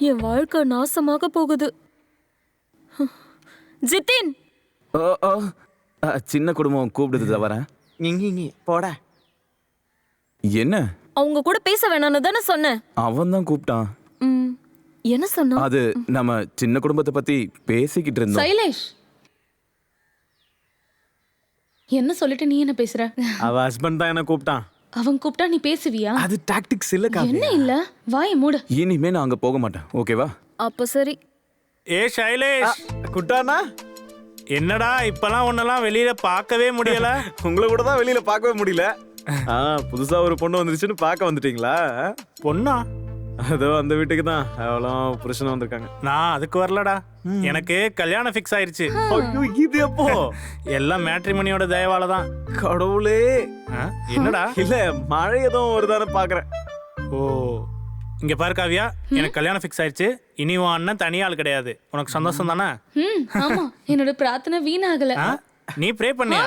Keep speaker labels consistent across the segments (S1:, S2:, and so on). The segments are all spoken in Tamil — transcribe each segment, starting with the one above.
S1: என் வாழ்க்கை நாசமாக போகுது. ஜித்தின்,
S2: ஓ ஓ சின்ன குடும்பம் கூப்பிடுது வரேன்.
S3: போடா.
S2: என்ன?
S1: அவங்க கூட பேச வேணாம்னு தானே சொன்னேன்.
S2: அவன் தான் கூப்பிட்டான்.
S1: என்ன சொன்னா?
S2: அது நம்ம சின்ன குடும்பத்தை பத்தி பேசிக்கிட்டு இருந்தோம்.
S4: சைலேஷ், என்ன சொல்லிட்டு நீ என்ன பேசுற?
S3: அவ ஹஸ்பண்ட் தான் என்ன கூப்பிட்டான்.
S4: அவன் கூப்பிட்டா நீ பேசுவியா?
S3: அது டாக்டிக்ஸ் இல்ல
S4: என்ன
S3: காவியா.
S4: இல்ல, வாயை மூடு.
S2: இனிமே நான் அங்க போக மாட்டேன். ஓகேவா?
S1: அப்ப சரி.
S5: ஏ சைலேஷ்,
S3: குட்டானா
S5: என்னடா இப்பெல்லாம் ஒன்னெல்லாம் வெளியில பார்க்கவே முடியல.
S3: உங்களை கூட தான் வெளியில பார்க்கவே முடியல. புதுசா ஒரு பொண்ணு வந்துருச்சுன்னு பார்க்க வந்துட்டீங்களா?
S5: பொண்ணா?
S3: அதோ அந்த வீட்டுக்கு தான் அவளும் புருஷனும் வந்திருக்காங்க.
S5: நான் அதுக்கு வரலடா. எனக்கு கல்யாணம் ஃபிக்ஸ் ஆயிருச்சு.
S3: ஐயோ, இது எப்போ?
S5: எல்லாம் மேட்ரிமோனியோட தயவால தான்.
S3: கடவுளே.
S5: என்னடா?
S3: இல்ல, மழை எதுவும் வருதான்னு பாக்குறேன்.
S5: ஓ, இங்க பாரு காவியா, எனக்கு கல்யாணம் ஃபிக்ஸ் ஆயிருச்சு. இனி உன் அண்ணன் தனியாள் கிடையாது. உனக்கு சந்தோஷம் தானே?
S4: ஆமா, என்னோட பிரார்த்தனை வீணாகல.
S5: நீ ப்ரே பண்ணியா?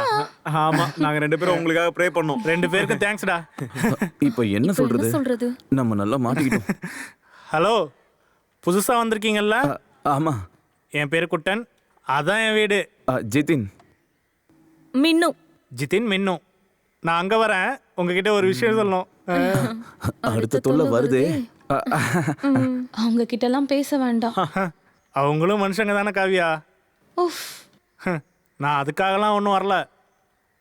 S3: ஆமா, நாங்க 2 பேரும் உங்களுக்காக ப்ரே பண்ணோம்.
S5: 2 பேருக்கும் தேங்க்ஸ்டா.
S2: இப்போ என்ன சொல்றது? நம்ம நல்லா மாட்டிக்கிட்டோம்.
S5: ஹலோ, புதுசா வந்திருக்கீங்கல்ல?
S2: ஆமா.
S5: என் பேரு குட்டன். அதான் என் வீடு.
S2: ஜிதின்.
S1: மின்னு.
S5: ஜிதின் மின்னு. நான் அங்க வரேன். உங்ககிட்ட ஒரு விஷயம் சொல்லணும்.
S2: அடுத்த தொல்லை வருதே.
S4: அவங்க கிட்ட எல்லாம் பேச வேண்டாம்.
S5: அவங்களும் மனுஷங்க தானே காவியா.
S4: உஃப்.
S5: நான் அதுக்காகலாம் ஒன்றும் வரல.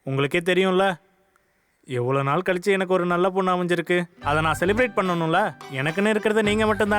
S5: உங்களுக்கே தெரியும்ல, எவ்வளோ நாள் கழிச்சு எனக்கு ஒரு நல்ல பொண்ணு அமைஞ்சிருக்கு. அதை நான் செலிப்ரேட் பண்ணணும்ல. எனக்குன்னு இருக்கிறது நீங்கள் மட்டும்தானே.